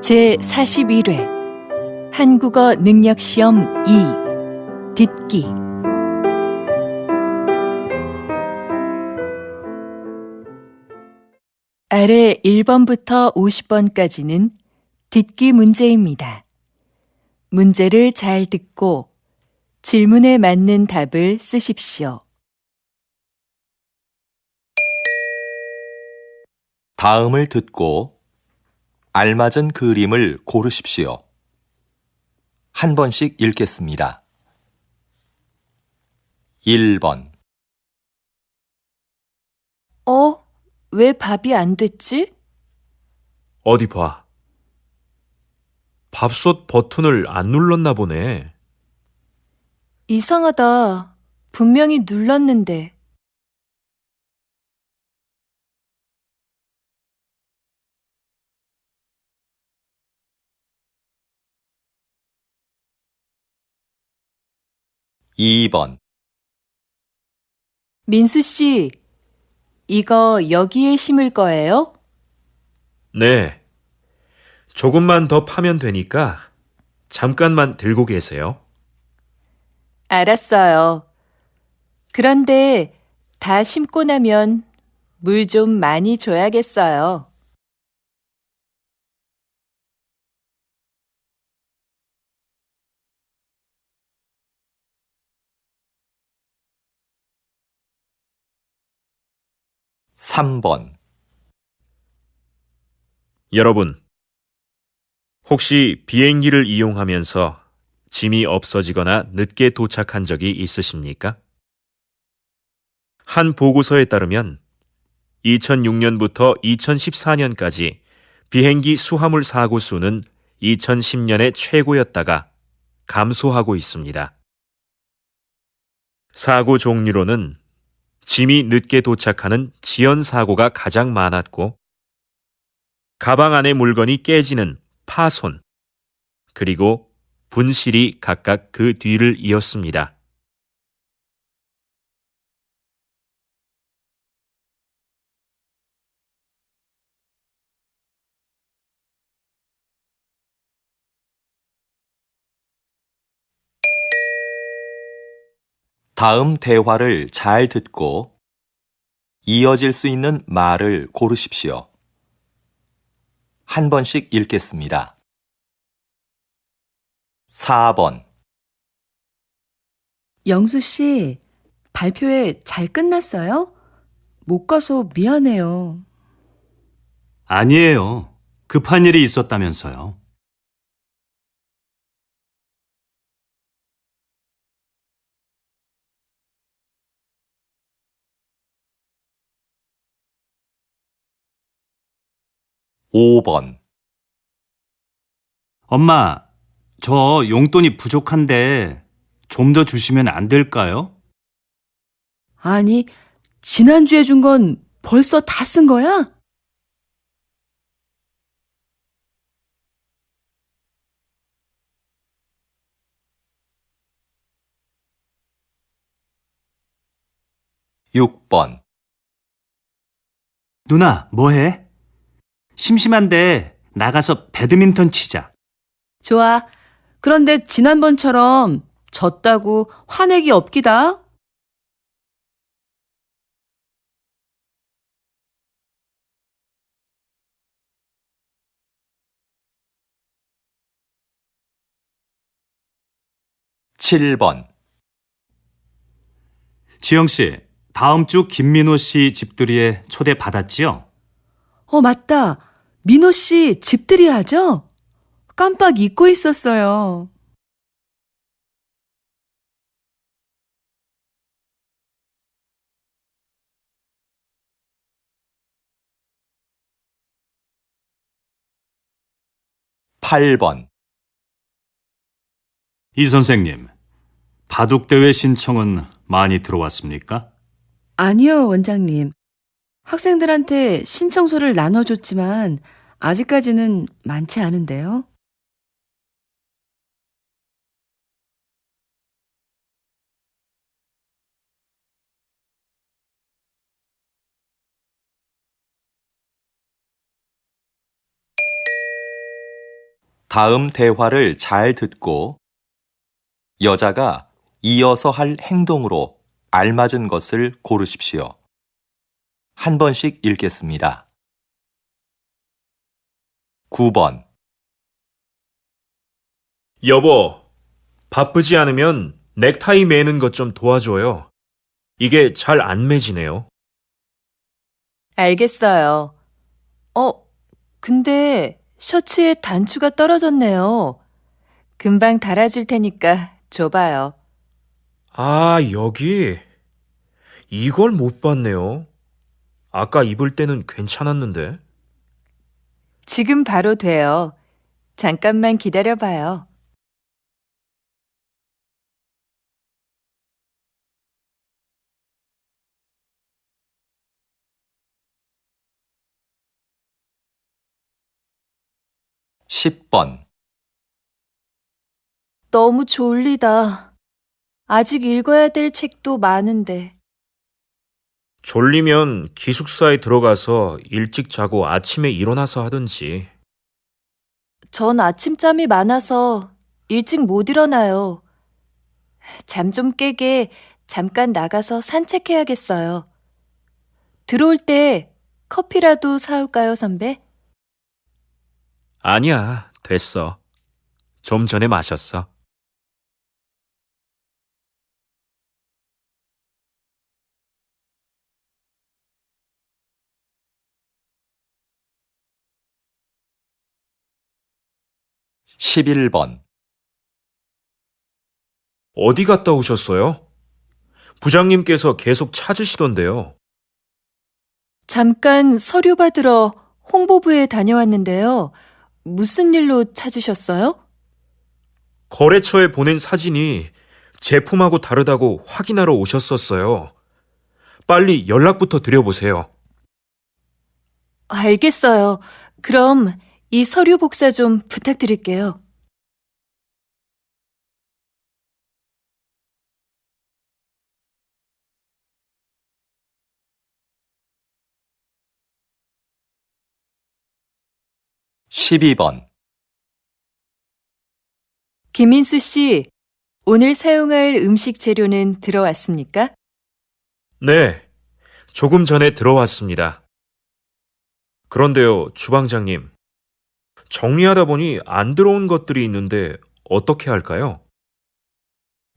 제41회 한국어 능력시험 2 듣기 아래 1번부터 50번까지는 듣기 문제입니다. 문제를 잘 듣고 질문에 맞는 답을 쓰십시오. 다음을 듣고 알맞은 그림을 고르십시오. 한 번씩 읽겠습니다. 1번 왜 밥이 안 됐지? 어디 봐. 밥솥 버튼을 안 눌렀나 보네. 이상하다. 분명히 눌렀는데. 2번 민수 씨, 이거 여기에 심을 거예요? 네. 조금만 더 파면 되니까 잠깐만 들고 계세요. 알았어요. 그런데 다 심고 나면 물 좀 많이 줘야겠어요. 삼 번 여러분, 혹시 비행기를 이용하면서 짐이 없어지거나 늦게 도착한 적이 있으십니까? 한 보고서에 따르면 2006년부터 2014년까지 비행기 수화물 사고 수는 2010년의 최고였다가 감소하고 있습니다. 사고 종류로는 짐이 늦게 도착하는 지연 사고가 가장 많았고, 가방 안의 물건이 깨지는 파손, 그리고 분실이 각각 그 뒤를 이었습니다. 다음 대화를 잘 듣고 이어질 수 있는 말을 고르십시오. 한 번씩 읽겠습니다. 4번 영수 씨, 발표회 잘 끝났어요? 못 가서 미안해요. 아니에요. 급한 일이 있었다면서요. 5번 엄마, 저 용돈이 부족한데 좀 더 주시면 안 될까요? 아니, 지난주에 준 건 벌써 다 쓴 거야? 6번 누나, 뭐해? 심심한데 나가서 배드민턴 치자. 좋아. 그런데 지난번처럼 졌다고 화내기 없기다. 7번 지영 씨, 다음 주 김민호 씨 집들이에 초대 받았지요? 맞다. 민호 씨 집들이 하죠? 깜빡 잊고 있었어요. 8번 이 선생님, 바둑대회 신청은 많이 들어왔습니까? 아니요, 원장님. 학생들한테 신청서를 나눠줬지만 아직까지는 많지 않은데요. 다음 대화를 잘 듣고 여자가 이어서 할 행동으로 알맞은 것을 고르십시오. 한 번씩 읽겠습니다. 9번. 여보, 바쁘지 않으면 넥타이 매는 것 좀 도와줘요. 이게 잘 안 매지네요. 알겠어요. 근데 셔츠에 단추가 떨어졌네요. 금방 달아줄 테니까 줘봐요. 아, 여기. 이걸 못 봤네요. 아까 입을 때는 괜찮았는데. 지금 바로 돼요. 잠깐만 기다려봐요. 십 번. 너무 졸리다. 아직 읽어야 될 책도 많은데. 졸리면 기숙사에 들어가서 일찍 자고 아침에 일어나서 하든지. 전 아침잠이 많아서 일찍 못 일어나요. 잠 좀 깨게 잠깐 나가서 산책해야겠어요. 들어올 때 커피라도 사올까요, 선배? 아니야, 됐어. 좀 전에 마셨어. 십일 번. 어디 갔다 오셨어요? 부장님께서 계속 찾으시던데요. 잠깐 서류 받으러 홍보부에 다녀왔는데요. 무슨 일로 찾으셨어요? 거래처에 보낸 사진이 제품하고 다르다고 확인하러 오셨었어요. 빨리 연락부터 드려보세요. 알겠어요. 그럼 이 서류 복사 좀 부탁드릴게요. 십이 번. 김민수 씨, 오늘 사용할 음식 재료는 들어왔습니까? 네, 조금 전에 들어왔습니다. 그런데요, 주방장님. 정리하다 보니 안 들어온 것들이 있는데 어떻게 할까요?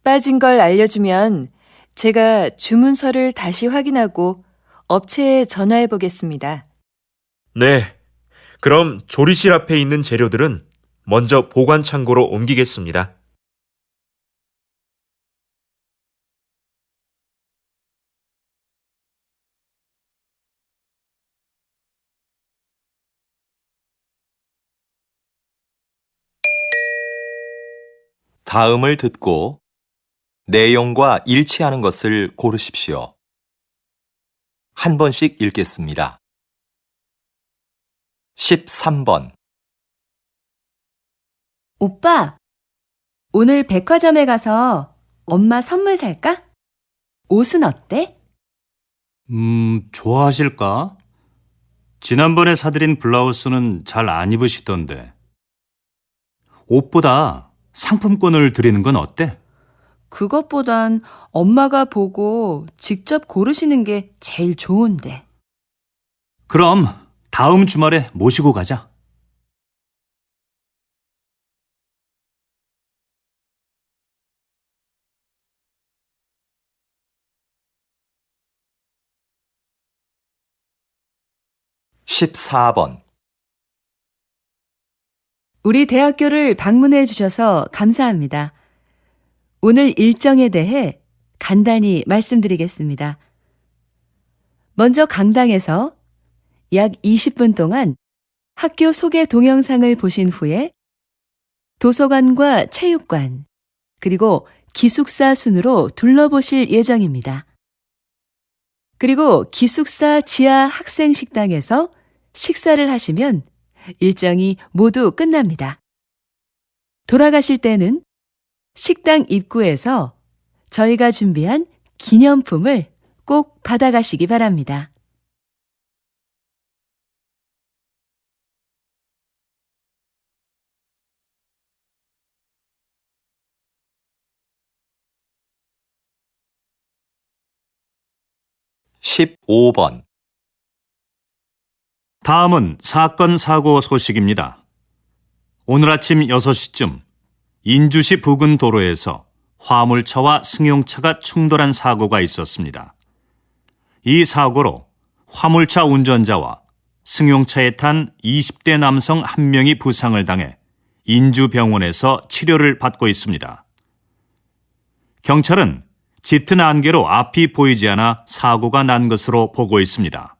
빠진 걸 알려주면 제가 주문서를 다시 확인하고 업체에 전화해 보겠습니다. 네, 그럼 조리실 앞에 있는 재료들은 먼저 보관 창고로 옮기겠습니다. 다음을 듣고 내용과 일치하는 것을 고르십시오. 한 번씩 읽겠습니다. 13번. 오빠, 오늘 백화점에 가서 엄마 선물 살까? 옷은 어때? 좋아하실까? 지난번에 사드린 블라우스는 잘 안 입으시던데. 옷보다 상품권을 드리는 건 어때? 그것보단 엄마가 보고 직접 고르시는 게 제일 좋은데. 그럼 다음 주말에 모시고 가자. 십사 번. 우리 대학교를 방문해 주셔서 감사합니다. 오늘 일정에 대해 간단히 말씀드리겠습니다. 먼저 강당에서 약 20분 동안 학교 소개 동영상을 보신 후에 도서관과 체육관, 그리고 기숙사 순으로 둘러보실 예정입니다. 그리고 기숙사 지하 학생 식당에서 식사를 하시면 일정이 모두 끝납니다. 돌아가실 때는 식당 입구에서 저희가 준비한 기념품을 꼭 받아가시기 바랍니다. 15번. 다음은 사건 사고 소식입니다. 오늘 아침 6시쯤 인주시 부근 도로에서 화물차와 승용차가 충돌한 사고가 있었습니다. 이 사고로 화물차 운전자와 승용차에 탄 20대 남성 1명이 부상을 당해 인주병원에서 치료를 받고 있습니다. 경찰은 짙은 안개로 앞이 보이지 않아 사고가 난 것으로 보고 있습니다.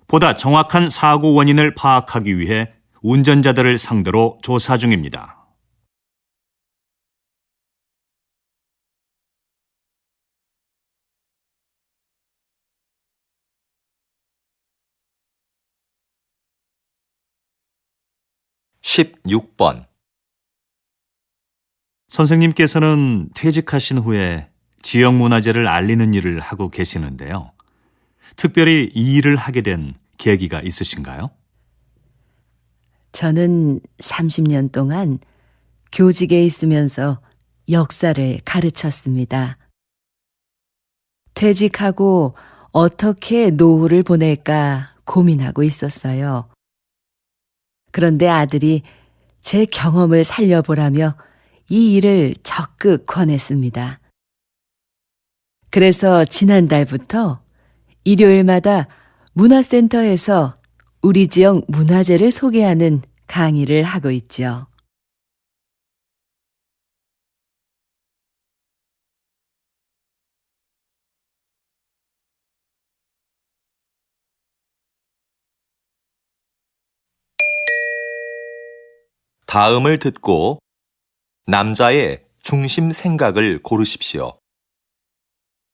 보다 정확한 사고 원인을 파악하기 위해 운전자들을 상대로 조사 중입니다. (16번) 선생님께서는 퇴직하신 후에 지역문화재를 알리는 일을 하고 계시는데요. 특별히 이 일을 하게 된 계기가 있으신가요? 저는 30년 동안 교직에 있으면서 역사를 가르쳤습니다. 퇴직하고 어떻게 노후를 보낼까 고민하고 있었어요. 그런데 아들이 제 경험을 살려보라며 이 일을 적극 권했습니다. 그래서 지난달부터 일요일마다 문화센터에서 우리 지역 문화재를 소개하는 강의를 하고 있죠. 다음을 듣고 남자의 중심 생각을 고르십시오.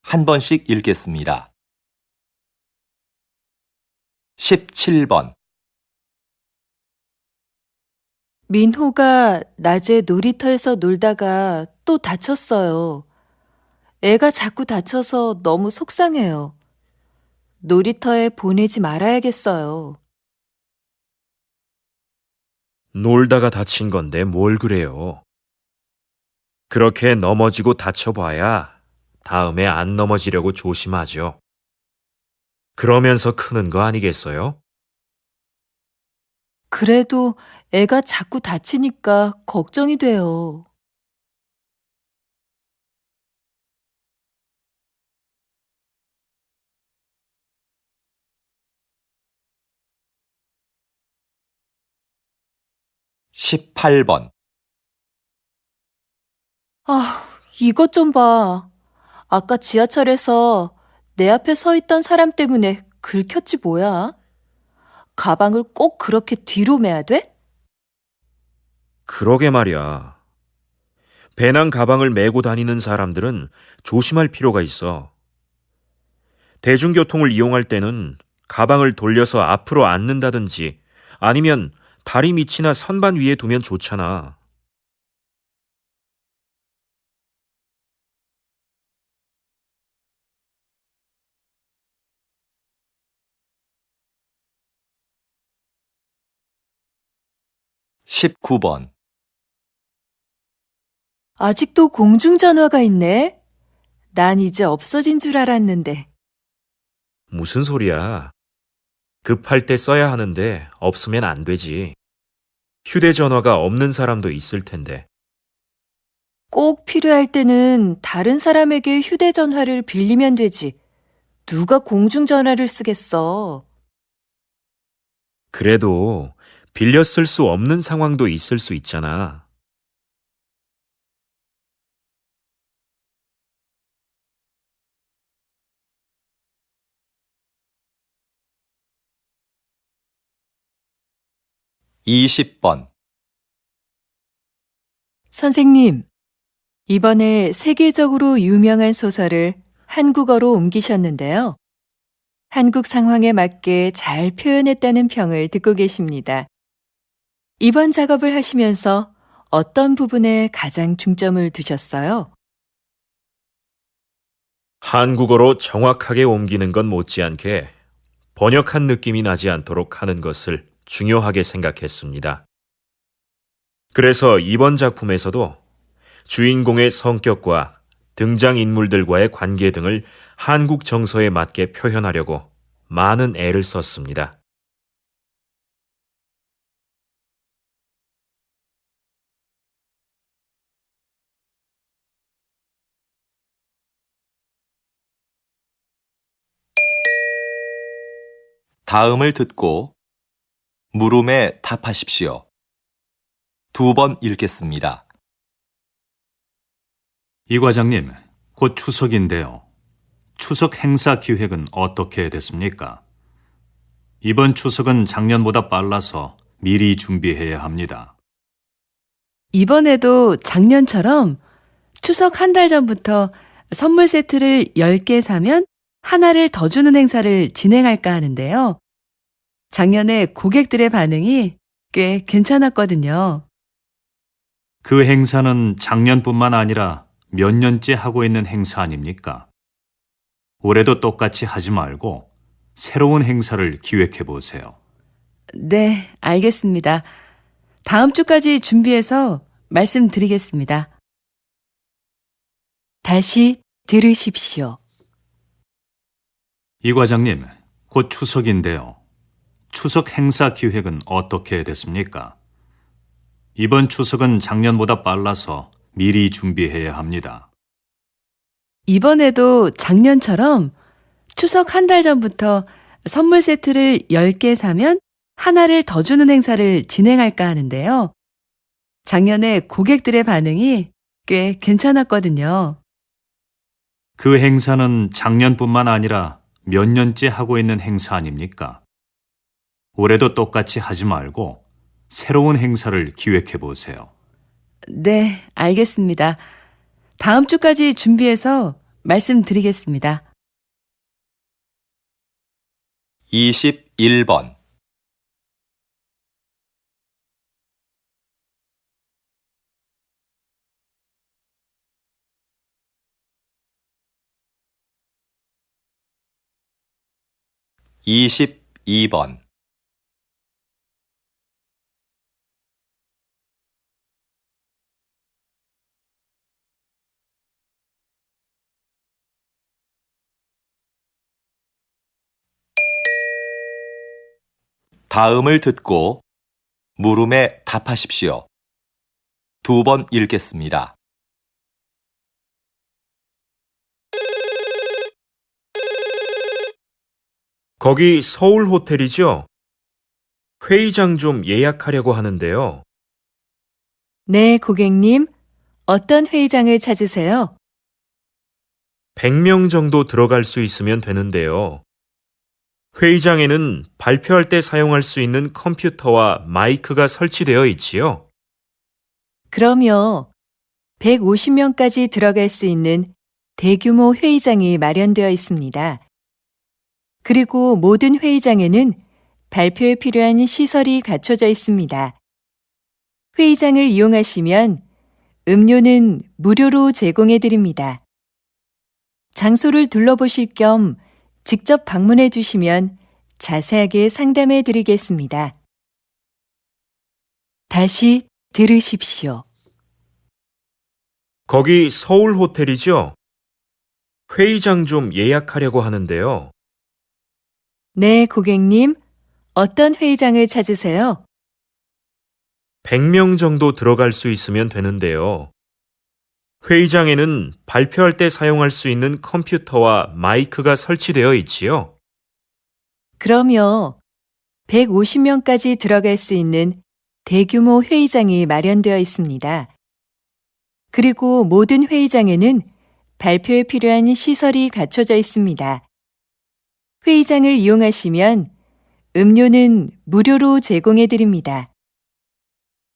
한 번씩 읽겠습니다. 17번. 민호가 낮에 놀이터에서 놀다가 또 다쳤어요. 애가 자꾸 다쳐서 너무 속상해요. 놀이터에 보내지 말아야겠어요. 놀다가 다친 건데 뭘 그래요. 그렇게 넘어지고 다쳐봐야 다음에 안 넘어지려고 조심하죠. 그러면서 크는 거 아니겠어요? 그래도 애가 자꾸 다치니까 걱정이 돼요. (18번) 아, 이것 좀 봐. 아까 지하철에서 내 앞에 서 있던 사람 때문에 긁혔지 뭐야? 가방을 꼭 그렇게 뒤로 매야 돼? 그러게 말이야. 배낭 가방을 메고 다니는 사람들은 조심할 필요가 있어. 대중교통을 이용할 때는 가방을 돌려서 앞으로 앉는다든지 아니면 다리 밑이나 선반 위에 두면 좋잖아. (19번) 아직도 공중전화가 있네? 난 이제 없어진 줄 알았는데. 무슨 소리야. 급할 때 써야 하는데 없으면 안 되지. 휴대전화가 없는 사람도 있을 텐데. 꼭 필요할 때는 다른 사람에게 휴대전화를 빌리면 되지. 누가 공중전화를 쓰겠어? 그래도 빌려 쓸 수 없는 상황도 있을 수 있잖아. (20번) 선생님, 이번에 세계적으로 유명한 소설을 한국어로 옮기셨는데요. 한국 상황에 맞게 잘 표현했다는 평을 듣고 계십니다. 이번 작업을 하시면서 어떤 부분에 가장 중점을 두셨어요? 한국어로 정확하게 옮기는 건 못지않게 번역한 느낌이 나지 않도록 하는 것을 중요하게 생각했습니다. 그래서 이번 작품에서도 주인공의 성격과 등장인물들과의 관계 등을 한국 정서에 맞게 표현하려고 많은 애를 썼습니다. 다음을 듣고 물음에 답하십시오. 2번 읽겠습니다. 이 과장님, 곧 추석인데요. 추석 행사 기획은 어떻게 됐습니까? 이번 추석은 작년보다 빨라서 미리 준비해야 합니다. 이번에도 작년처럼 추석 한 달 전부터 선물 세트를 10개 사면 하나를 더 주는 행사를 진행할까 하는데요. 작년에 고객들의 반응이 꽤 괜찮았거든요. 그 행사는 작년뿐만 아니라 몇 년째 하고 있는 행사 아닙니까? 올해도 똑같이 하지 말고 새로운 행사를 기획해 보세요. 네, 알겠습니다. 다음 주까지 준비해서 말씀드리겠습니다. 다시 들으십시오. 이 과장님, 곧 추석인데요. 추석 행사 기획은 어떻게 됐습니까? 이번 추석은 작년보다 빨라서 미리 준비해야 합니다. 이번에도 작년처럼 추석 한 달 전부터 선물 세트를 10개 사면 하나를 더 주는 행사를 진행할까 하는데요. 작년에 고객들의 반응이 꽤 괜찮았거든요. 그 행사는 작년뿐만 아니라 몇 년째 하고 있는 행사 아닙니까? 올해도 똑같이 하지 말고 새로운 행사를 기획해 보세요. 네, 알겠습니다. 다음 주까지 준비해서 말씀드리겠습니다. 21번. 이십이 번. 다음을 듣고 물음에 답하십시오. 2번 읽겠습니다. 거기 서울 호텔이죠? 회의장 좀 예약하려고 하는데요. 네, 고객님. 어떤 회의장을 찾으세요? 100명 정도 들어갈 수 있으면 되는데요. 회의장에는 발표할 때 사용할 수 있는 컴퓨터와 마이크가 설치되어 있지요. 그럼요. 150명까지 들어갈 수 있는 대규모 회의장이 마련되어 있습니다. 그리고 모든 회의장에는 발표에 필요한 시설이 갖춰져 있습니다. 회의장을 이용하시면 음료는 무료로 제공해 드립니다. 장소를 둘러보실 겸 직접 방문해 주시면 자세하게 상담해 드리겠습니다. 다시 들으십시오. 거기 서울 호텔이죠? 회의장 좀 예약하려고 하는데요. 네, 고객님. 어떤 회의장을 찾으세요? 100명 정도 들어갈 수 있으면 되는데요. 회의장에는 발표할 때 사용할 수 있는 컴퓨터와 마이크가 설치되어 있지요. 그럼요. 150명까지 들어갈 수 있는 대규모 회의장이 마련되어 있습니다. 그리고 모든 회의장에는 발표에 필요한 시설이 갖춰져 있습니다. 회의장을 이용하시면 음료는 무료로 제공해 드립니다.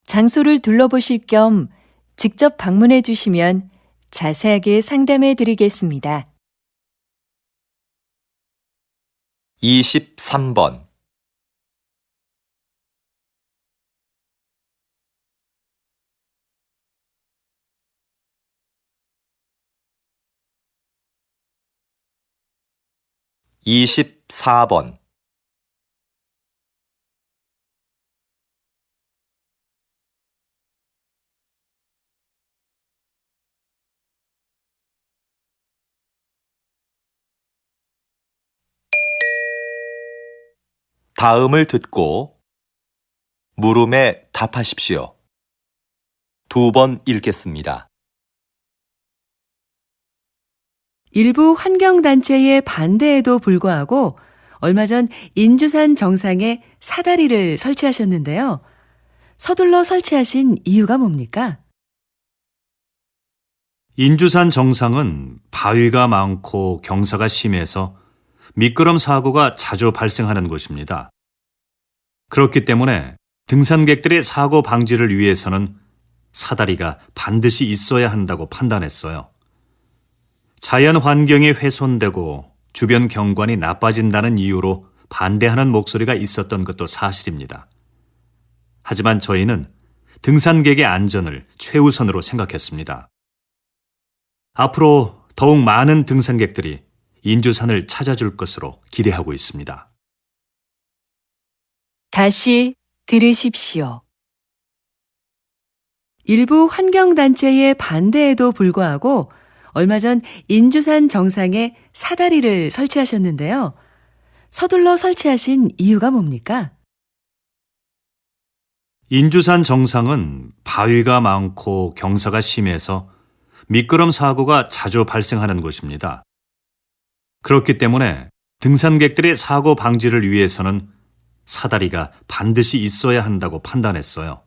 장소를 둘러보실 겸 직접 방문해 주시면 자세하게 상담해 드리겠습니다. 23번. 이십사 번. 다음을 듣고 물음에 답하십시오. 2번 읽겠습니다. 일부 환경단체의 반대에도 불구하고 얼마 전 인주산 정상에 사다리를 설치하셨는데요. 서둘러 설치하신 이유가 뭡니까? 인주산 정상은 바위가 많고 경사가 심해서 미끄럼 사고가 자주 발생하는 곳입니다. 그렇기 때문에 등산객들의 사고 방지를 위해서는 사다리가 반드시 있어야 한다고 판단했어요. 자연 환경이 훼손되고 주변 경관이 나빠진다는 이유로 반대하는 목소리가 있었던 것도 사실입니다. 하지만 저희는 등산객의 안전을 최우선으로 생각했습니다. 앞으로 더욱 많은 등산객들이 인주산을 찾아줄 것으로 기대하고 있습니다. 다시 들으십시오. 일부 환경단체의 반대에도 불구하고 얼마 전 인주산 정상에 사다리를 설치하셨는데요. 서둘러 설치하신 이유가 뭡니까? 인주산 정상은 바위가 많고 경사가 심해서 미끄럼 사고가 자주 발생하는 곳입니다. 그렇기 때문에 등산객들의 사고 방지를 위해서는 사다리가 반드시 있어야 한다고 판단했어요.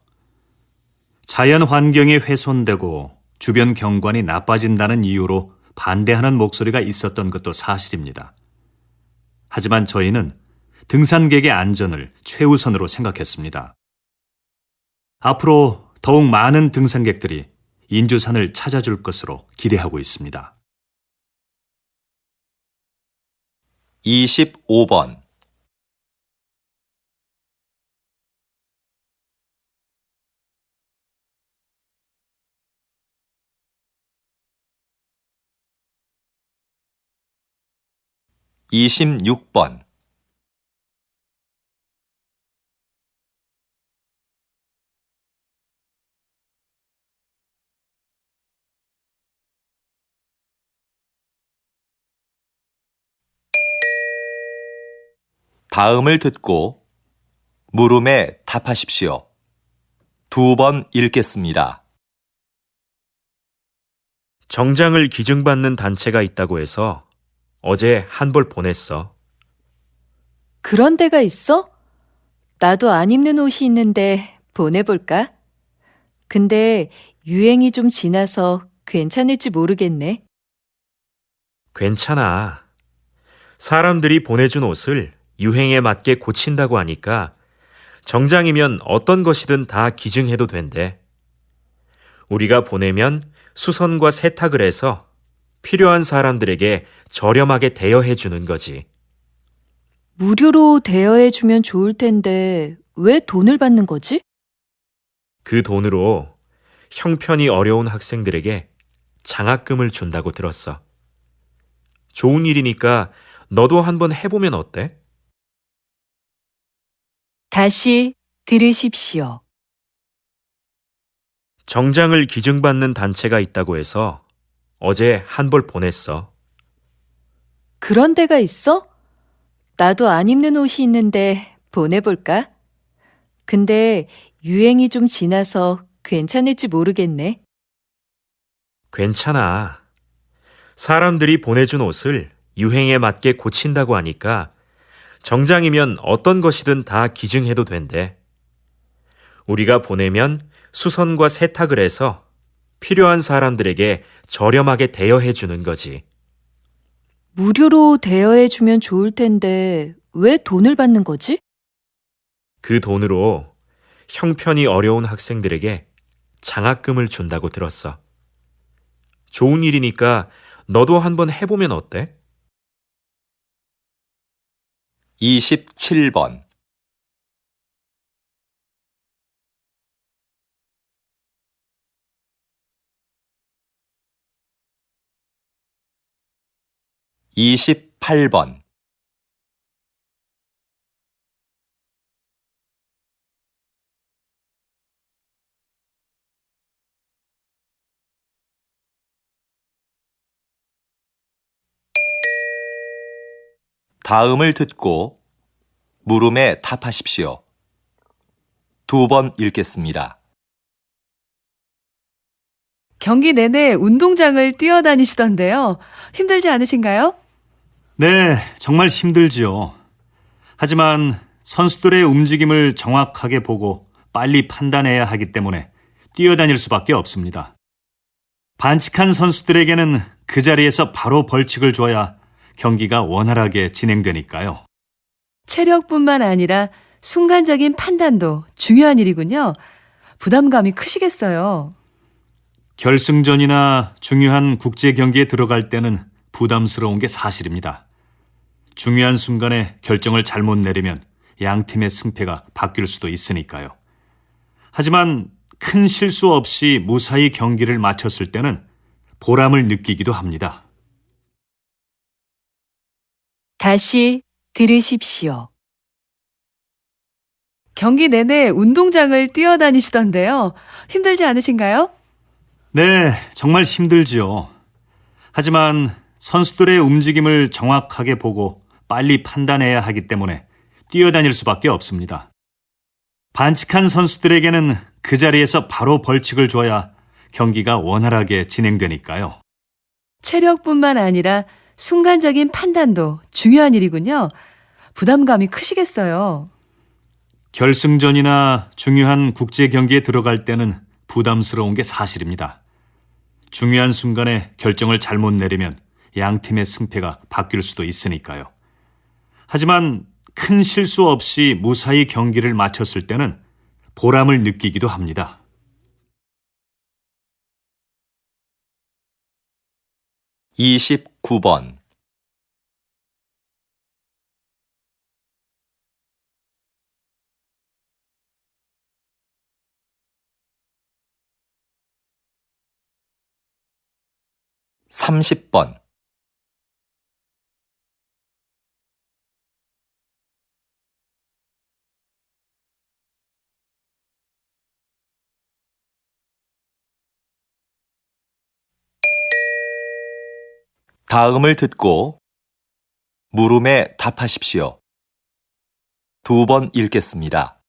자연 환경이 훼손되고 주변 경관이 나빠진다는 이유로 반대하는 목소리가 있었던 것도 사실입니다. 하지만 저희는 등산객의 안전을 최우선으로 생각했습니다. 앞으로 더욱 많은 등산객들이 인주산을 찾아줄 것으로 기대하고 있습니다. 25번 26번 다음을 듣고 물음에 답하십시오. 2번 읽겠습니다. 정장을 기증받는 단체가 있다고 해서 어제 한 벌 보냈어. 그런 데가 있어? 나도 안 입는 옷이 있는데 보내볼까? 근데 유행이 좀 지나서 괜찮을지 모르겠네. 괜찮아. 사람들이 보내준 옷을 유행에 맞게 고친다고 하니까 정장이면 어떤 것이든 다 기증해도 된대. 우리가 보내면 수선과 세탁을 해서 필요한 사람들에게 저렴하게 대여해 주는 거지. 무료로 대여해주면 좋을 텐데 왜 돈을 받는 거지? 그 돈으로 형편이 어려운 학생들에게 장학금을 준다고 들었어. 좋은 일이니까 너도 한번 해보면 어때? 다시 들으십시오. 정장을 기증받는 단체가 있다고 해서 어제 한 벌 보냈어. 그런 데가 있어? 나도 안 입는 옷이 있는데 보내볼까? 근데 유행이 좀 지나서 괜찮을지 모르겠네. 괜찮아. 사람들이 보내준 옷을 유행에 맞게 고친다고 하니까 정장이면 어떤 것이든 다 기증해도 된대. 우리가 보내면 수선과 세탁을 해서 필요한 사람들에게 저렴하게 대여해 주는 거지. 무료로 대여해주면 좋을 텐데 왜 돈을 받는 거지? 그 돈으로 형편이 어려운 학생들에게 장학금을 준다고 들었어. 좋은 일이니까 너도 한번 해보면 어때? 27번 28번 다음을 듣고 물음에 답하십시오. 2번 읽겠습니다. 경기 내내 운동장을 뛰어다니시던데요. 힘들지 않으신가요? 네, 정말 힘들지요. 하지만 선수들의 움직임을 정확하게 보고 빨리 판단해야 하기 때문에 뛰어다닐 수밖에 없습니다. 반칙한 선수들에게는 그 자리에서 바로 벌칙을 줘야 경기가 원활하게 진행되니까요. 체력뿐만 아니라 순간적인 판단도 중요한 일이군요. 부담감이 크시겠어요. 결승전이나 중요한 국제 경기에 들어갈 때는 부담스러운 게 사실입니다. 중요한 순간에 결정을 잘못 내리면 양 팀의 승패가 바뀔 수도 있으니까요. 하지만 큰 실수 없이 무사히 경기를 마쳤을 때는 보람을 느끼기도 합니다. 다시 들으십시오. 경기 내내 운동장을 뛰어다니시던데요. 힘들지 않으신가요? 네, 정말 힘들지요. 하지만 선수들의 움직임을 정확하게 보고 빨리 판단해야 하기 때문에 뛰어다닐 수밖에 없습니다. 반칙한 선수들에게는 그 자리에서 바로 벌칙을 줘야 경기가 원활하게 진행되니까요. 체력뿐만 아니라 순간적인 판단도 중요한 일이군요. 부담감이 크시겠어요. 결승전이나 중요한 국제 경기에 들어갈 때는 부담스러운 게 사실입니다. 중요한 순간에 결정을 잘못 내리면 양 팀의 승패가 바뀔 수도 있으니까요. 하지만 큰 실수 없이 무사히 경기를 마쳤을 때는 보람을 느끼기도 합니다. 29번. (30번) 다음을 듣고 물음에 답하십시오. 2번 읽겠습니다.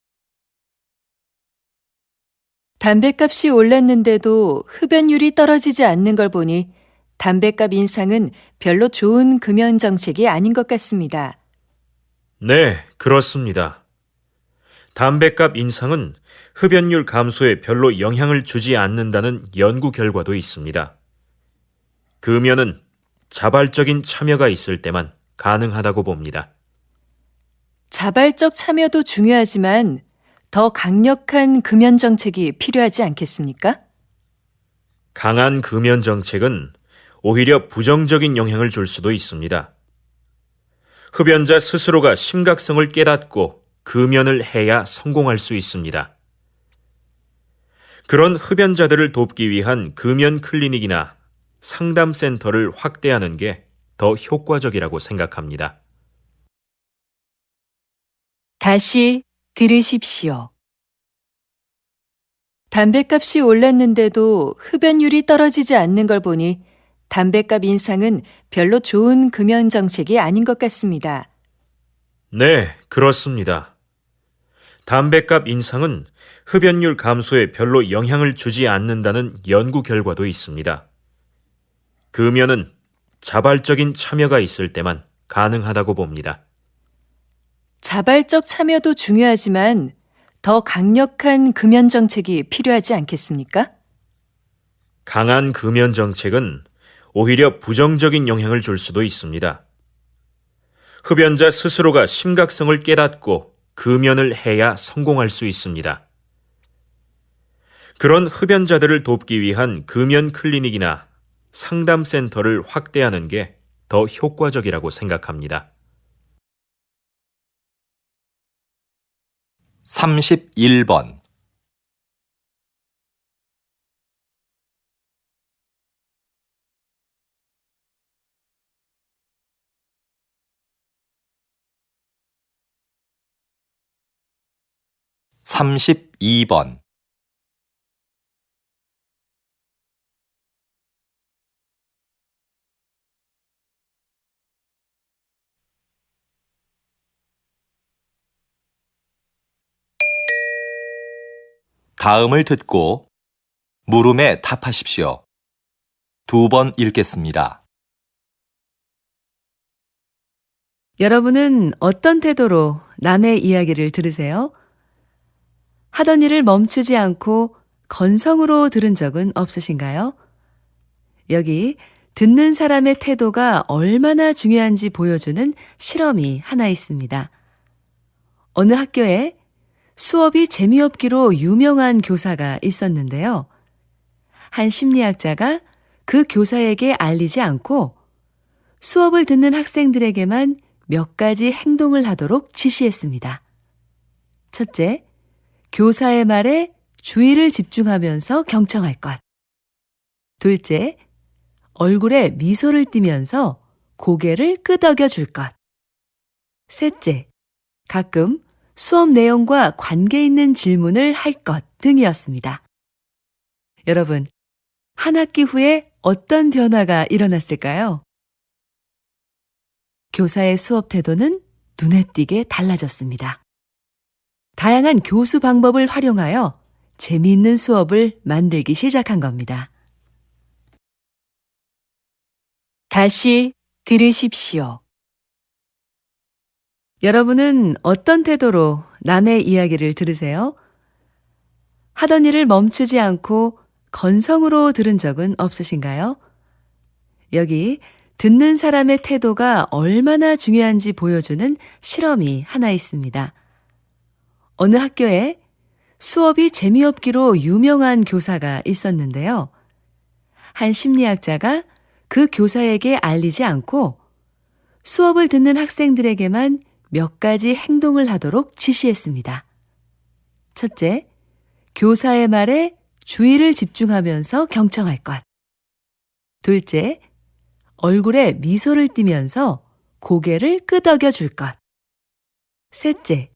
담뱃값이 올랐는데도 흡연율이 떨어지지 않는 걸 보니 담뱃값 인상은 별로 좋은 금연 정책이 아닌 것 같습니다. 네, 그렇습니다. 담뱃값 인상은 흡연율 감소에 별로 영향을 주지 않는다는 연구 결과도 있습니다. 금연은 자발적인 참여가 있을 때만 가능하다고 봅니다. 자발적 참여도 중요하지만 더 강력한 금연 정책이 필요하지 않겠습니까? 강한 금연 정책은 오히려 부정적인 영향을 줄 수도 있습니다. 흡연자 스스로가 심각성을 깨닫고 금연을 해야 성공할 수 있습니다. 그런 흡연자들을 돕기 위한 금연 클리닉이나 상담센터를 확대하는 게 더 효과적이라고 생각합니다. 다시 들으십시오. 담뱃값이 올랐는데도 흡연율이 떨어지지 않는 걸 보니 담뱃값 인상은 별로 좋은 금연 정책이 아닌 것 같습니다. 네, 그렇습니다. 담뱃값 인상은 흡연율 감소에 별로 영향을 주지 않는다는 연구 결과도 있습니다. 금연은 자발적인 참여가 있을 때만 가능하다고 봅니다. 자발적 참여도 중요하지만 더 강력한 금연 정책이 필요하지 않겠습니까? 강한 금연 정책은 오히려 부정적인 영향을 줄 수도 있습니다. 흡연자 스스로가 심각성을 깨닫고 금연을 해야 성공할 수 있습니다. 그런 흡연자들을 돕기 위한 금연 클리닉이나 상담센터를 확대하는 게 더 효과적이라고 생각합니다. 31번. (32번) 다음을 듣고 물음에 답하십시오. 2번 읽겠습니다. 여러분은 어떤 태도로 남의 이야기를 들으세요? 하던 일을 멈추지 않고 건성으로 들은 적은 없으신가요? 여기 듣는 사람의 태도가 얼마나 중요한지 보여주는 실험이 하나 있습니다. 어느 학교에 수업이 재미없기로 유명한 교사가 있었는데요. 한 심리학자가 그 교사에게 알리지 않고 수업을 듣는 학생들에게만 몇 가지 행동을 하도록 지시했습니다. 첫째, 교사의 말에 주의를 집중하면서 경청할 것. 둘째, 얼굴에 미소를 띠면서 고개를 끄덕여 줄 것. 셋째, 가끔 수업 내용과 관계 있는 질문을 할 것 등이었습니다. 여러분, 한 학기 후에 어떤 변화가 일어났을까요? 교사의 수업 태도는 눈에 띄게 달라졌습니다. 다양한 교수 방법을 활용하여 재미있는 수업을 만들기 시작한 겁니다. 다시 들으십시오. 여러분은 어떤 태도로 남의 이야기를 들으세요? 하던 일을 멈추지 않고 건성으로 들은 적은 없으신가요? 여기 듣는 사람의 태도가 얼마나 중요한지 보여주는 실험이 하나 있습니다. 어느 학교에 수업이 재미없기로 유명한 교사가 있었는데요. 한 심리학자가 그 교사에게 알리지 않고 수업을 듣는 학생들에게만 몇 가지 행동을 하도록 지시했습니다. 첫째, 교사의 말에 주의를 집중하면서 경청할 것. 둘째, 얼굴에 미소를 띠면서 고개를 끄덕여 줄 것. 셋째,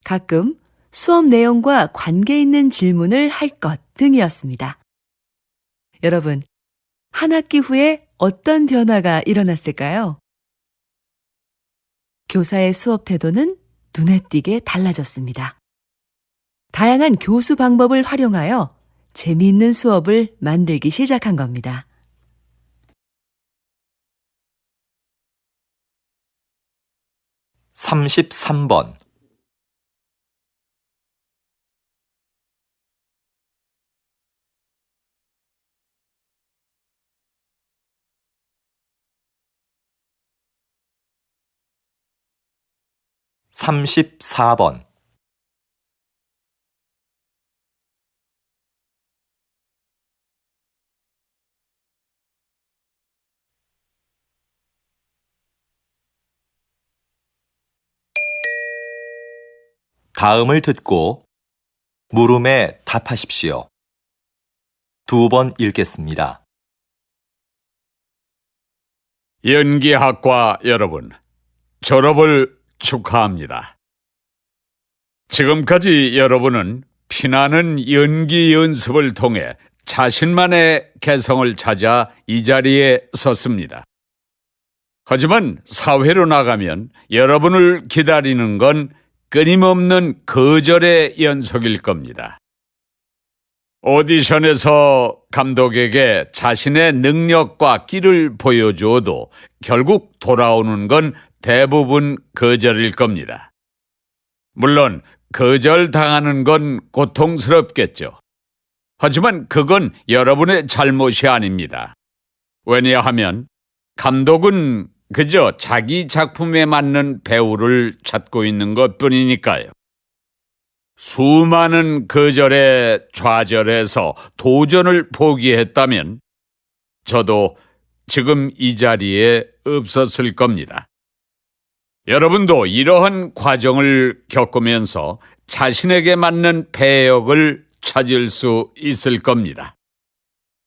가끔 수업 내용과 관계 있는 질문을 할 것 등이었습니다. 여러분, 한 학기 후에 어떤 변화가 일어났을까요? 교사의 수업 태도는 눈에 띄게 달라졌습니다. 다양한 교수 방법을 활용하여 재미있는 수업을 만들기 시작한 겁니다. 33번. (34번) 다음을 듣고 물음에 답하십시오. 2번 읽겠습니다. 연기학과 여러분, 졸업을 축하합니다. 지금까지 여러분은 피나는 연기 연습을 통해 자신만의 개성을 찾아 이 자리에 섰습니다. 하지만 사회로 나가면 여러분을 기다리는 건 끊임없는 거절의 연속일 겁니다. 오디션에서 감독에게 자신의 능력과 끼를 보여주어도 결국 돌아오는 건 대부분 거절일 겁니다. 물론 거절당하는 건 고통스럽겠죠. 하지만 그건 여러분의 잘못이 아닙니다. 왜냐하면 감독은 그저 자기 작품에 맞는 배우를 찾고 있는 것뿐이니까요. 수많은 거절에 좌절해서 도전을 포기했다면 저도 지금 이 자리에 없었을 겁니다. 여러분도 이러한 과정을 겪으면서 자신에게 맞는 배역을 찾을 수 있을 겁니다.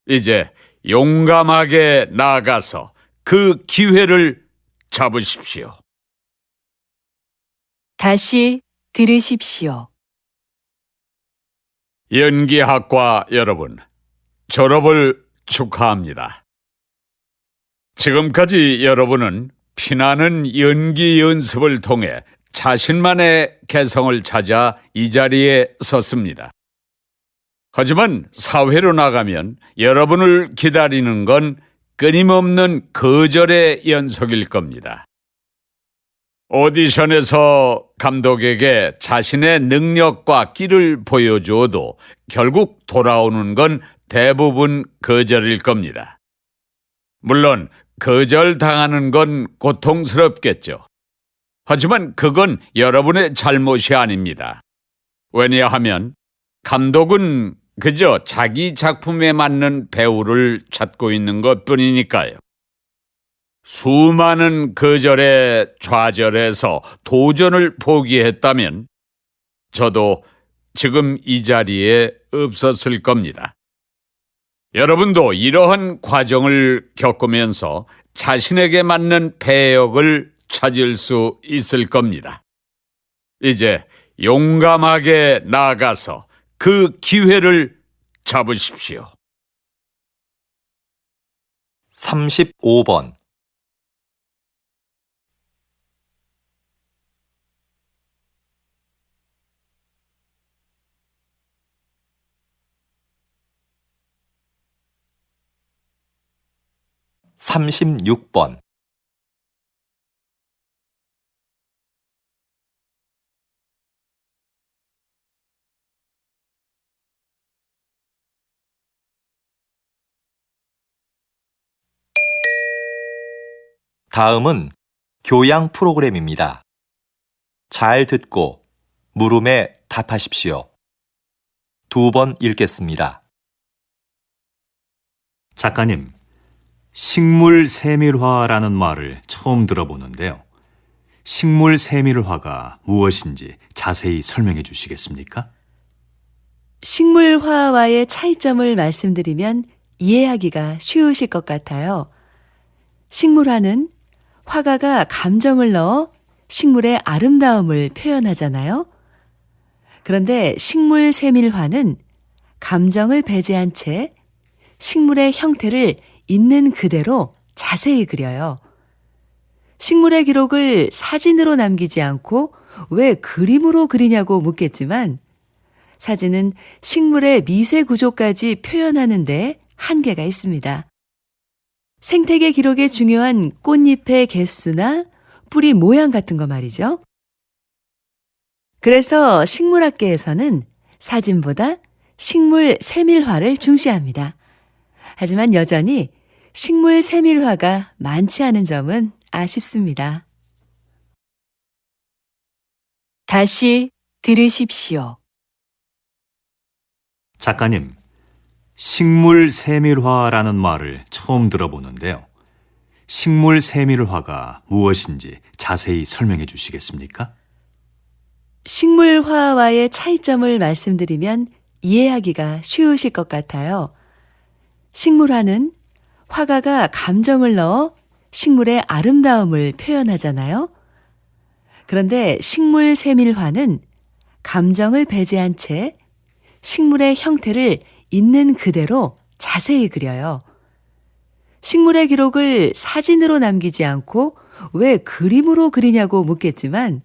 이제 용감하게 나아가서 그 기회를 잡으십시오. 다시 들으십시오. 연기학과 여러분, 졸업을 축하합니다. 지금까지 여러분은 피나는 연기 연습을 통해 자신만의 개성을 찾아 이 자리에 섰습니다. 하지만 사회로 나가면 여러분을 기다리는 건 끊임없는 거절의 연속일 겁니다. 오디션에서 감독에게 자신의 능력과 끼를 보여주어도 결국 돌아오는 건 대부분 거절일 겁니다. 물론 거절당하는 건 고통스럽겠죠. 하지만 그건 여러분의 잘못이 아닙니다. 왜냐하면 감독은 그저 자기 작품에 맞는 배우를 찾고 있는 것뿐이니까요. 수많은 거절에 좌절해서 도전을 포기했다면 저도 지금 이 자리에 없었을 겁니다. 여러분도 이러한 과정을 겪으면서 자신에게 맞는 배역을 찾을 수 있을 겁니다. 이제 용감하게 나아가서 그 기회를 잡으십시오. 35번 36번 '다음은 교양 프로그램입니다. 잘 듣고 물음에 답하십시오. 2번 읽겠습니다. 작가님, 식물 세밀화라는 말을 처음 들어보는데요. 식물 세밀화가 무엇인지 자세히 설명해 주시겠습니까? 식물화와의 차이점을 말씀드리면 이해하기가 쉬우실 것 같아요. 식물화는 화가가 감정을 넣어 식물의 아름다움을 표현하잖아요. 그런데 식물 세밀화는 감정을 배제한 채 식물의 형태를 있는 그대로 자세히 그려요. 식물의 기록을 사진으로 남기지 않고 왜 그림으로 그리냐고 묻겠지만 사진은 식물의 미세 구조까지 표현하는 데 한계가 있습니다. 생태계 기록에 중요한 꽃잎의 개수나 뿌리 모양 같은 거 말이죠. 그래서 식물학계에서는 사진보다 식물 세밀화를 중시합니다. 하지만 여전히 식물 세밀화가 많지 않은 점은 아쉽습니다. 다시 들으십시오. 작가님, 식물 세밀화라는 말을 처음 들어보는데요. 식물 세밀화가 무엇인지 자세히 설명해 주시겠습니까? 식물화와의 차이점을 말씀드리면 이해하기가 쉬우실 것 같아요. 식물화는 화가가 감정을 넣어 식물의 아름다움을 표현하잖아요. 그런데 식물 세밀화는 감정을 배제한 채 식물의 형태를 있는 그대로 자세히 그려요. 식물의 기록을 사진으로 남기지 않고 왜 그림으로 그리냐고 묻겠지만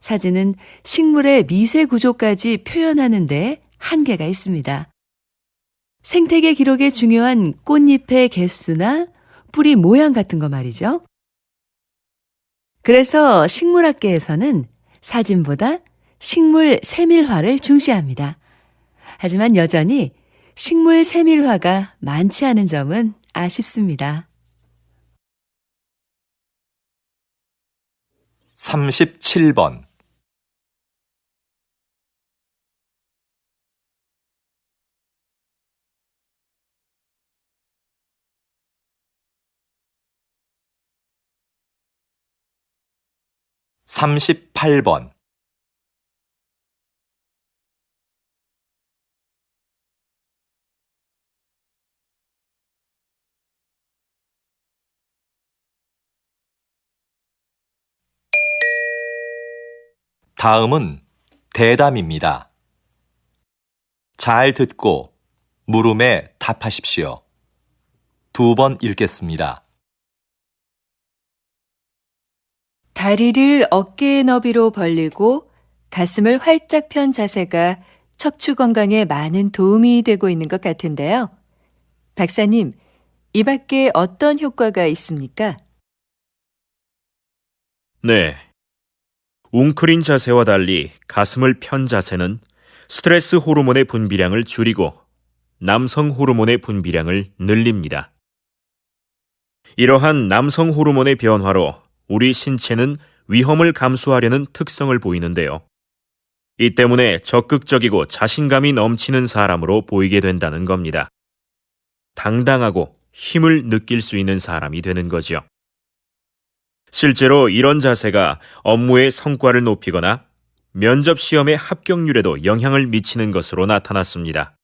사진은 식물의 미세 구조까지 표현하는 데 한계가 있습니다. 생태계 기록에 중요한 꽃잎의 개수나 뿌리 모양 같은 거 말이죠. 그래서 식물학계에서는 사진보다 식물 세밀화를 중시합니다. 하지만 여전히 식물 세밀화가 많지 않은 점은 아쉽습니다. 37번 38번 다음은 대담입니다. 잘 듣고 물음에 답하십시오. 2번 읽겠습니다. 다리를 어깨의 너비로 벌리고 가슴을 활짝 편 자세가 척추 건강에 많은 도움이 되고 있는 것 같은데요. 박사님, 이 밖에 어떤 효과가 있습니까? 네. 웅크린 자세와 달리 가슴을 편 자세는 스트레스 호르몬의 분비량을 줄이고 남성 호르몬의 분비량을 늘립니다. 이러한 남성 호르몬의 변화로 우리 신체는 위험을 감수하려는 특성을 보이는데요. 이 때문에 적극적이고 자신감이 넘치는 사람으로 보이게 된다는 겁니다. 당당하고 힘을 느낄 수 있는 사람이 되는 거죠. 실제로 이런 자세가 업무의 성과를 높이거나 면접 시험의 합격률에도 영향을 미치는 것으로 나타났습니다.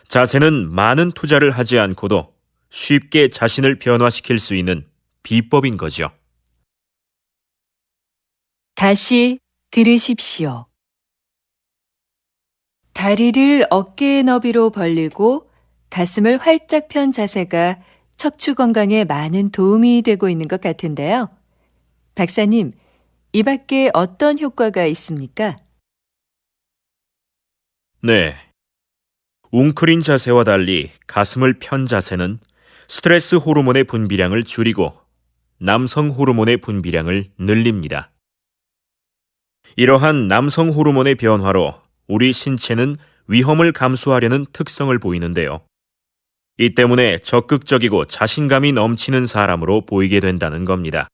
자세는 많은 투자를 하지 않고도 쉽게 자신을 변화시킬 수 있는 비법인 거죠. 다시 들으십시오. 다리를 어깨의 너비로 벌리고 가슴을 활짝 편 자세가 척추 건강에 많은 도움이 되고 있는 것 같은데요. 박사님, 이 밖에 어떤 효과가 있습니까? 네. 웅크린 자세와 달리 가슴을 편 자세는 스트레스 호르몬의 분비량을 줄이고 남성 호르몬의 분비량을 늘립니다. 이러한 남성 호르몬의 변화로 우리 신체는 위험을 감수하려는 특성을 보이는데요. 이 때문에 적극적이고 자신감이 넘치는 사람으로 보이게 된다는 겁니다.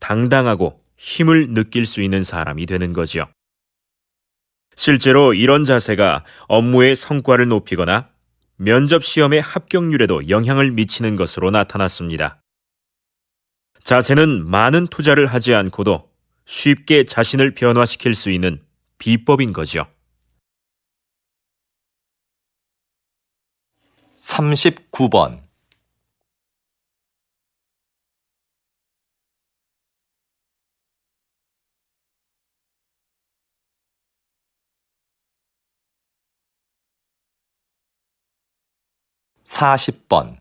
당당하고 힘을 느낄 수 있는 사람이 되는 거죠. 실제로 이런 자세가 업무의 성과를 높이거나 면접 시험의 합격률에도 영향을 미치는 것으로 나타났습니다. 자세는 많은 투자를 하지 않고도 쉽게 자신을 변화시킬 수 있는 비법인 거죠. 39번. (40번)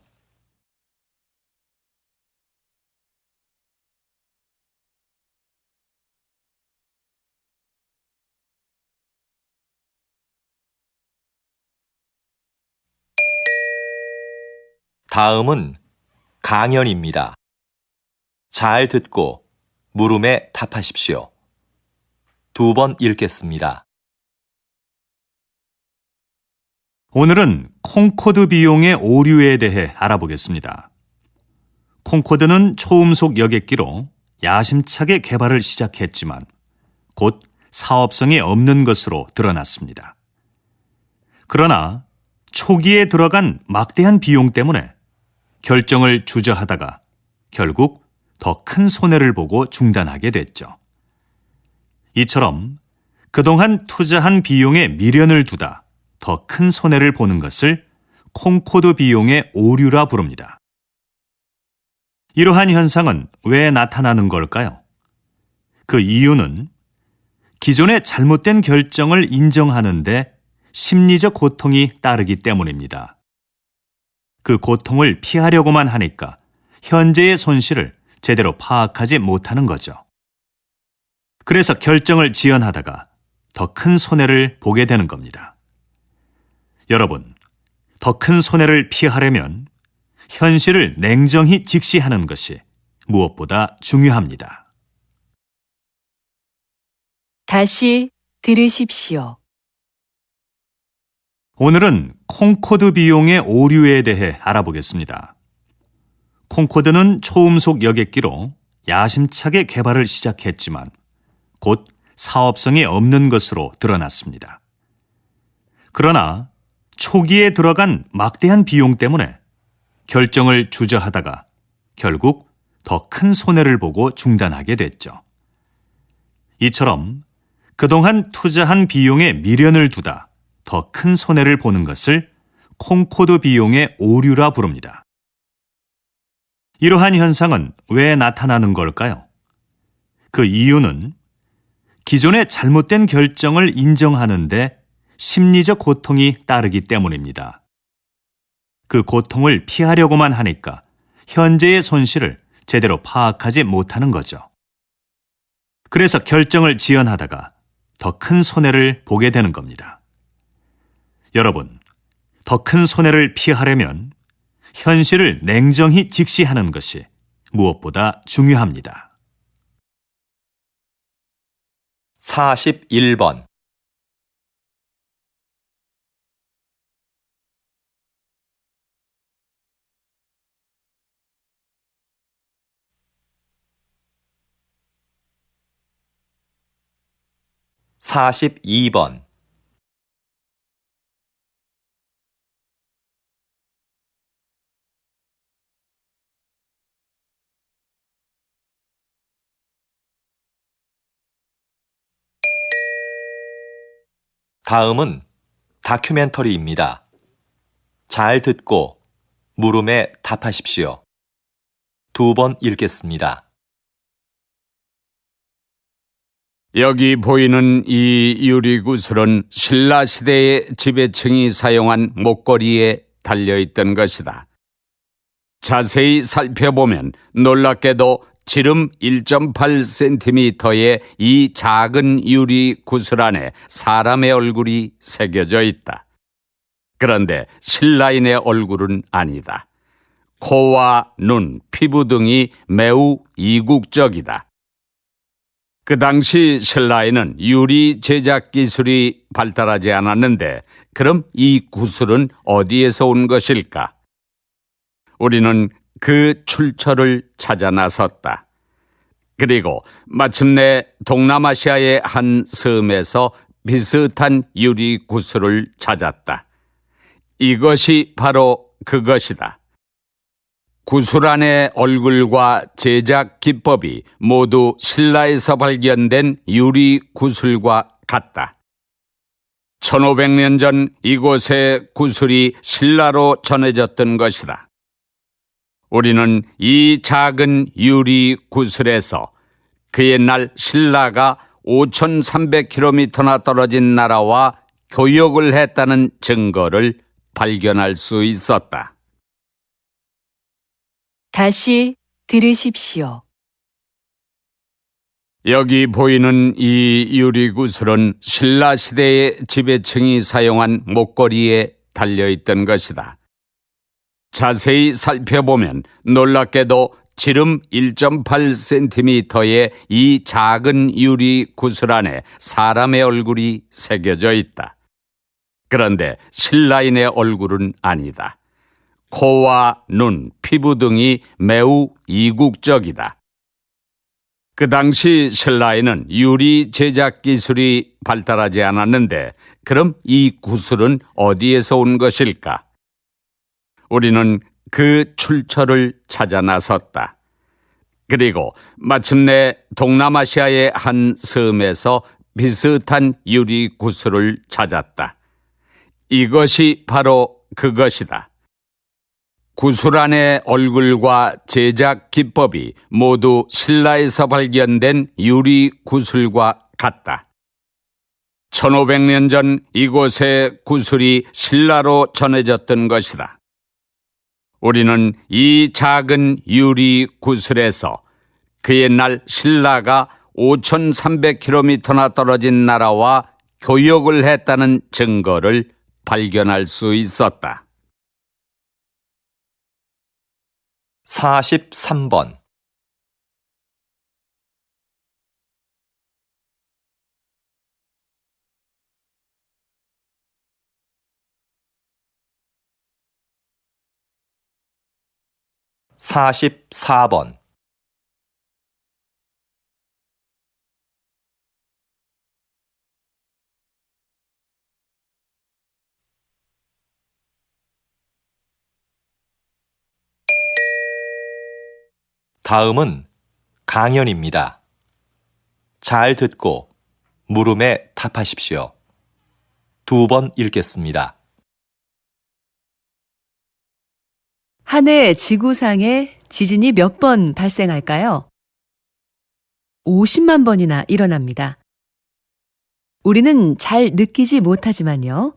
다음은 강연입니다. 잘 듣고 물음에 답하십시오. 2번 읽겠습니다. 오늘은 콩코드 비용의 오류에 대해 알아보겠습니다. 콩코드는 초음속 여객기로 야심차게 개발을 시작했지만 곧 사업성이 없는 것으로 드러났습니다. 그러나 초기에 들어간 막대한 비용 때문에 결정을 주저하다가 결국 더 큰 손해를 보고 중단하게 됐죠. 이처럼 그동안 투자한 비용에 미련을 두다 더 큰 손해를 보는 것을 콩코드 비용의 오류라 부릅니다. 이러한 현상은 왜 나타나는 걸까요? 그 이유는 기존의 잘못된 결정을 인정하는데 심리적 고통이 따르기 때문입니다. 그 고통을 피하려고만 하니까 현재의 손실을 제대로 파악하지 못하는 거죠. 그래서 결정을 지연하다가 더 큰 손해를 보게 되는 겁니다. 여러분, 더 큰 손해를 피하려면 현실을 냉정히 직시하는 것이 무엇보다 중요합니다. 다시 들으십시오. 오늘은 콩코드 비용의 오류에 대해 알아보겠습니다. 콩코드는 초음속 여객기로 야심차게 개발을 시작했지만 곧 사업성이 없는 것으로 드러났습니다. 그러나 초기에 들어간 막대한 비용 때문에 결정을 주저하다가 결국 더 큰 손해를 보고 중단하게 됐죠. 이처럼 그동안 투자한 비용에 미련을 두다 더 큰 손해를 보는 것을 콩코드 비용의 오류라 부릅니다. 이러한 현상은 왜 나타나는 걸까요? 그 이유는 기존의 잘못된 결정을 인정하는데 심리적 고통이 따르기 때문입니다. 그 고통을 피하려고만 하니까 현재의 손실을 제대로 파악하지 못하는 거죠. 그래서 결정을 지연하다가 더 큰 손해를 보게 되는 겁니다. 여러분, 더 큰 손해를 피하려면 현실을 냉정히 직시하는 것이 무엇보다 중요합니다. 41번. 사십이 번. 다음은 다큐멘터리입니다. 잘 듣고 물음에 답하십시오. 2번 읽겠습니다. 여기 보이는 이 유리구슬은 신라 시대의 지배층이 사용한 목걸이에 달려있던 것이다. 자세히 살펴보면 놀랍게도 지름 1.8cm의 이 작은 유리 구슬 안에 사람의 얼굴이 새겨져 있다. 그런데 신라인의 얼굴은 아니다. 코와 눈, 피부 등이 매우 이국적이다. 그 당시 신라에는 유리 제작 기술이 발달하지 않았는데 그럼 이 구슬은 어디에서 온 것일까? 우리는 그 출처를 찾아 나섰다. 그리고 마침내 동남아시아의 한 섬에서 비슷한 유리 구슬을 찾았다. 이것이 바로 그것이다. 구슬 안의 얼굴과 제작 기법이 모두 신라에서 발견된 유리 구슬과 같다. 1500년 전 이곳의 구슬이 신라로 전해졌던 것이다. 우리는 이 작은 유리 구슬에서 그 옛날 신라가 5300km나 떨어진 나라와 교역을 했다는 증거를 발견할 수 있었다. 다시 들으십시오. 여기 보이는 이 유리구슬은 신라 시대의 지배층이 사용한 목걸이에 달려있던 것이다. 자세히 살펴보면 놀랍게도 지름 1.8cm의 이 작은 유리구슬 안에 사람의 얼굴이 새겨져 있다. 그런데 신라인의 얼굴은 아니다. 코와 눈, 피부 등이 매우 이국적이다. 그 당시 신라에는 유리 제작 기술이 발달하지 않았는데 그럼 이 구슬은 어디에서 온 것일까? 우리는 그 출처를 찾아 나섰다. 그리고 마침내 동남아시아의 한 섬에서 비슷한 유리 구슬을 찾았다. 이것이 바로 그것이다. 구슬 안의 얼굴과 제작 기법이 모두 신라에서 발견된 유리 구슬과 같다. 1500년 전 이곳의 구슬이 신라로 전해졌던 것이다. 우리는 이 작은 유리 구슬에서 그 옛날 신라가 5300km나 떨어진 나라와 교역을 했다는 증거를 발견할 수 있었다. 43번. 사십사 번. 다음은 강연입니다. 잘 듣고 물음에 답하십시오. 2번 읽겠습니다. 한 해 지구상에 지진이 몇 번 발생할까요? 50만 번이나 일어납니다. 우리는 잘 느끼지 못하지만요.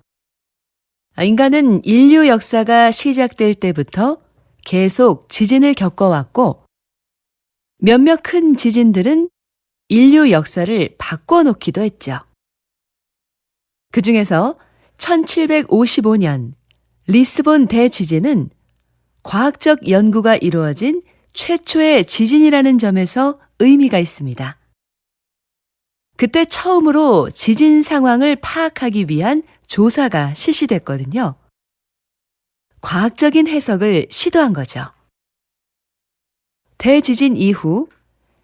인간은 인류 역사가 시작될 때부터 계속 지진을 겪어왔고 몇몇 큰 지진들은 인류 역사를 바꿔놓기도 했죠. 그 중에서 1755년 리스본 대지진은 과학적 연구가 이루어진 최초의 지진이라는 점에서 의미가 있습니다. 그때 처음으로 지진 상황을 파악하기 위한 조사가 실시됐거든요. 과학적인 해석을 시도한 거죠. 대지진 이후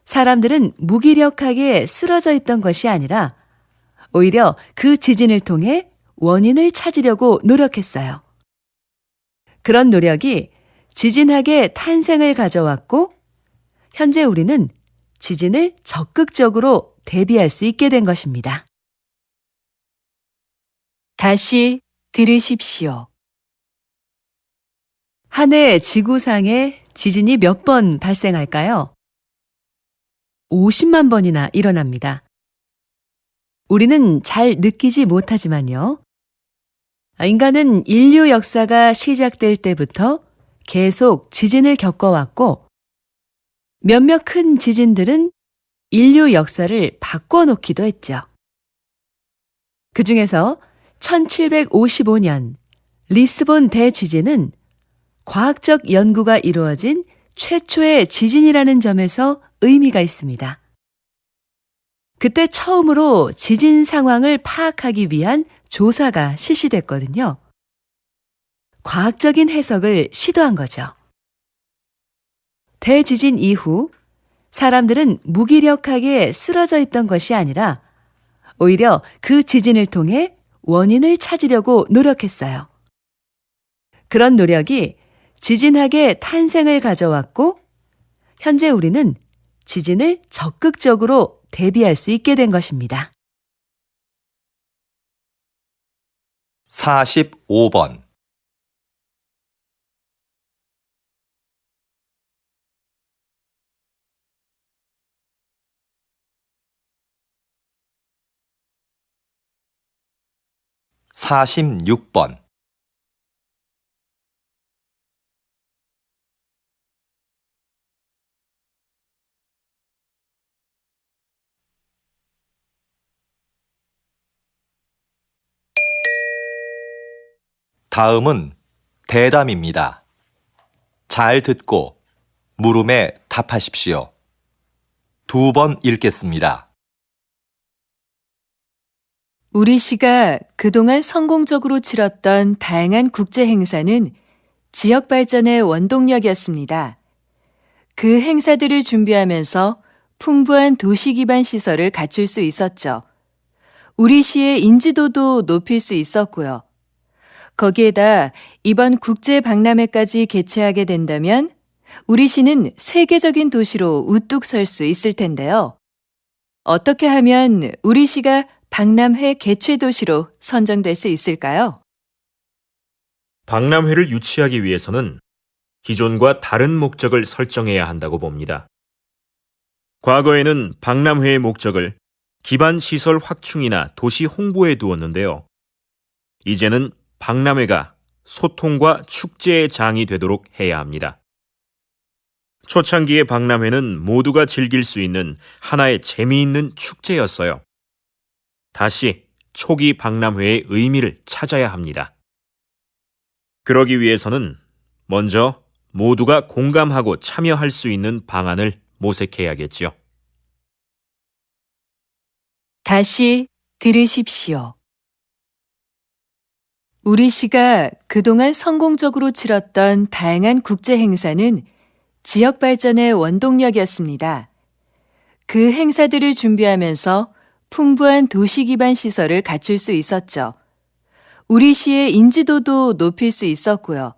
사람들은 무기력하게 쓰러져 있던 것이 아니라 오히려 그 지진을 통해 원인을 찾으려고 노력했어요. 그런 노력이 지진학의 탄생을 가져왔고, 현재 우리는 지진을 적극적으로 대비할 수 있게 된 것입니다. 다시 들으십시오. 한 해 지구상에 지진이 몇 번 발생할까요? 50만 번이나 일어납니다. 우리는 잘 느끼지 못하지만요. 인간은 인류 역사가 시작될 때부터 계속 지진을 겪어왔고, 몇몇 큰 지진들은 인류 역사를 바꿔놓기도 했죠. 그 중에서 1755년 리스본 대지진은 과학적 연구가 이루어진 최초의 지진이라는 점에서 의미가 있습니다. 그때 처음으로 지진 상황을 파악하기 위한 조사가 실시됐거든요. 과학적인 해석을 시도한 거죠. 대지진 이후 사람들은 무기력하게 쓰러져 있던 것이 아니라 오히려 그 지진을 통해 원인을 찾으려고 노력했어요. 그런 노력이 지진학의 탄생을 가져왔고, 현재 우리는 지진을 적극적으로 대비할 수 있게 된 것입니다. 45번. (46번) 다음은 대담입니다. 잘 듣고 물음에 답하십시오. 2번 읽겠습니다. 우리 시가 그동안 성공적으로 치렀던 다양한 국제 행사는 지역 발전의 원동력이었습니다. 그 행사들을 준비하면서 풍부한 도시 기반 시설을 갖출 수 있었죠. 우리 시의 인지도도 높일 수 있었고요. 거기에다 이번 국제 박람회까지 개최하게 된다면 우리 시는 세계적인 도시로 우뚝 설 수 있을 텐데요. 어떻게 하면 우리 시가 박람회 개최 도시로 선정될 수 있을까요? 박람회를 유치하기 위해서는 기존과 다른 목적을 설정해야 한다고 봅니다. 과거에는 박람회의 목적을 기반 시설 확충이나 도시 홍보에 두었는데요. 이제는 박람회가 소통과 축제의 장이 되도록 해야 합니다. 초창기의 박람회는 모두가 즐길 수 있는 하나의 재미있는 축제였어요. 다시 초기 박람회의 의미를 찾아야 합니다. 그러기 위해서는 먼저 모두가 공감하고 참여할 수 있는 방안을 모색해야겠지요. 다시 들으십시오. 우리 시가 그동안 성공적으로 치렀던 다양한 국제 행사는 지역 발전의 원동력이었습니다. 그 행사들을 준비하면서 풍부한 도시 기반 시설을 갖출 수 있었죠. 우리 시의 인지도도 높일 수 있었고요.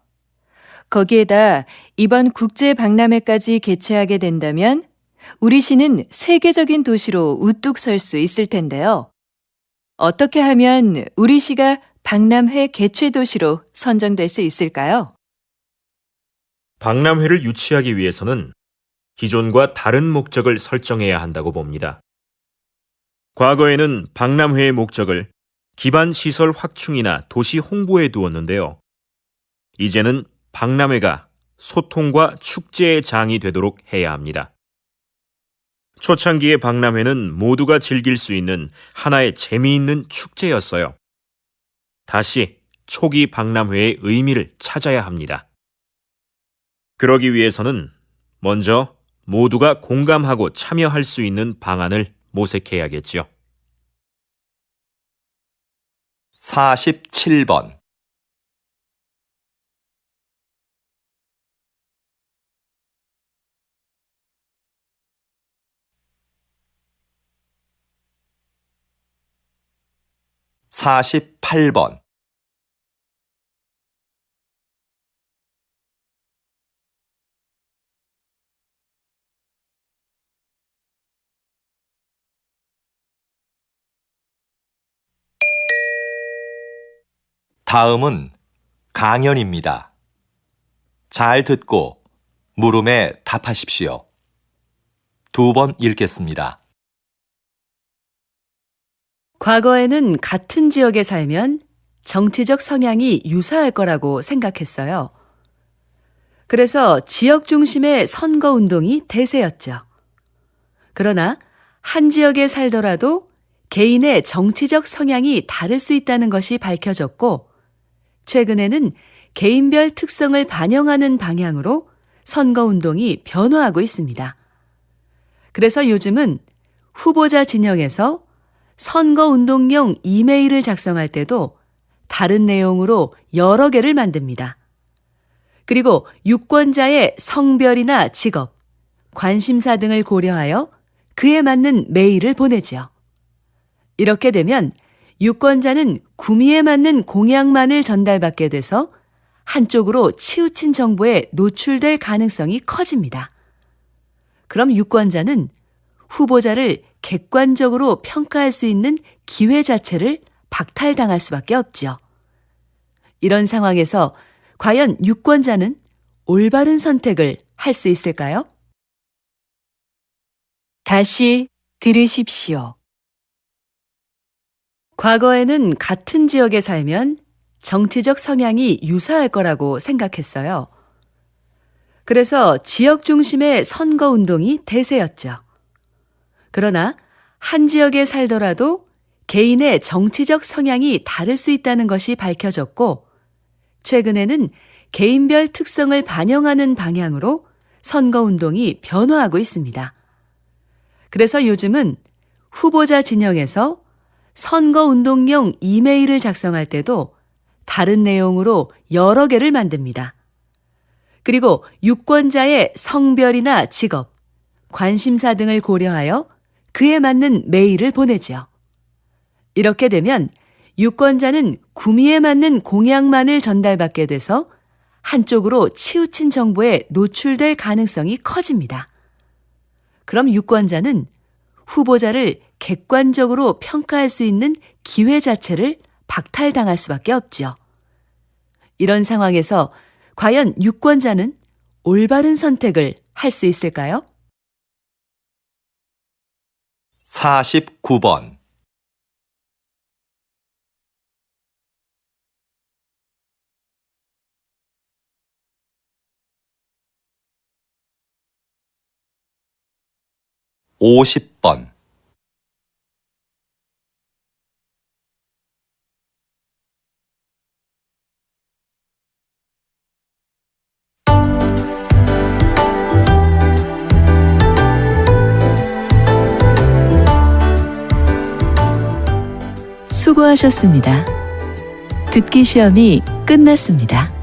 거기에다 이번 국제 박람회까지 개최하게 된다면 우리 시는 세계적인 도시로 우뚝 설 수 있을 텐데요. 어떻게 하면 우리 시가 박람회 개최 도시로 선정될 수 있을까요? 박람회를 유치하기 위해서는 기존과 다른 목적을 설정해야 한다고 봅니다. 과거에는 박람회의 목적을 기반 시설 확충이나 도시 홍보에 두었는데요. 이제는 박람회가 소통과 축제의 장이 되도록 해야 합니다. 초창기의 박람회는 모두가 즐길 수 있는 하나의 재미있는 축제였어요. 다시 초기 박람회의 의미를 찾아야 합니다. 그러기 위해서는 먼저 모두가 공감하고 참여할 수 있는 방안을 모색해야겠죠. 47번 48번 다음은 강연입니다. 잘 듣고 물음에 답하십시오. 2번 읽겠습니다. 과거에는 같은 지역에 살면 정치적 성향이 유사할 거라고 생각했어요. 그래서 지역 중심의 선거 운동이 대세였죠. 그러나 한 지역에 살더라도 개인의 정치적 성향이 다를 수 있다는 것이 밝혀졌고, 최근에는 개인별 특성을 반영하는 방향으로 선거 운동이 변화하고 있습니다. 그래서 요즘은 후보자 진영에서 선거 운동용 이메일을 작성할 때도 다른 내용으로 여러 개를 만듭니다. 그리고 유권자의 성별이나 직업, 관심사 등을 고려하여 그에 맞는 메일을 보내죠. 이렇게 되면 유권자는 구미에 맞는 공약만을 전달받게 돼서 한쪽으로 치우친 정보에 노출될 가능성이 커집니다. 그럼 유권자는 후보자를 객관적으로 평가할 수 있는 기회 자체를 박탈당할 수밖에 없죠. 이런 상황에서 과연 유권자는 올바른 선택을 할 수 있을까요? 다시 들으십시오. 과거에는 같은 지역에 살면 정치적 성향이 유사할 거라고 생각했어요. 그래서 지역 중심의 선거 운동이 대세였죠. 그러나 한 지역에 살더라도 개인의 정치적 성향이 다를 수 있다는 것이 밝혀졌고, 최근에는 개인별 특성을 반영하는 방향으로 선거 운동이 변화하고 있습니다. 그래서 요즘은 후보자 진영에서 선거 운동용 이메일을 작성할 때도 다른 내용으로 여러 개를 만듭니다. 그리고 유권자의 성별이나 직업, 관심사 등을 고려하여 그에 맞는 메일을 보내죠. 이렇게 되면 유권자는 구미에 맞는 공약만을 전달받게 돼서 한쪽으로 치우친 정보에 노출될 가능성이 커집니다. 그럼 유권자는 후보자를 객관적으로 평가할 수 있는 기회 자체를 박탈당할 수밖에 없죠. 이런 상황에서 과연 유권자는 올바른 선택을 할 수 있을까요? 49번 50번 수고하셨습니다. 듣기 시험이 끝났습니다.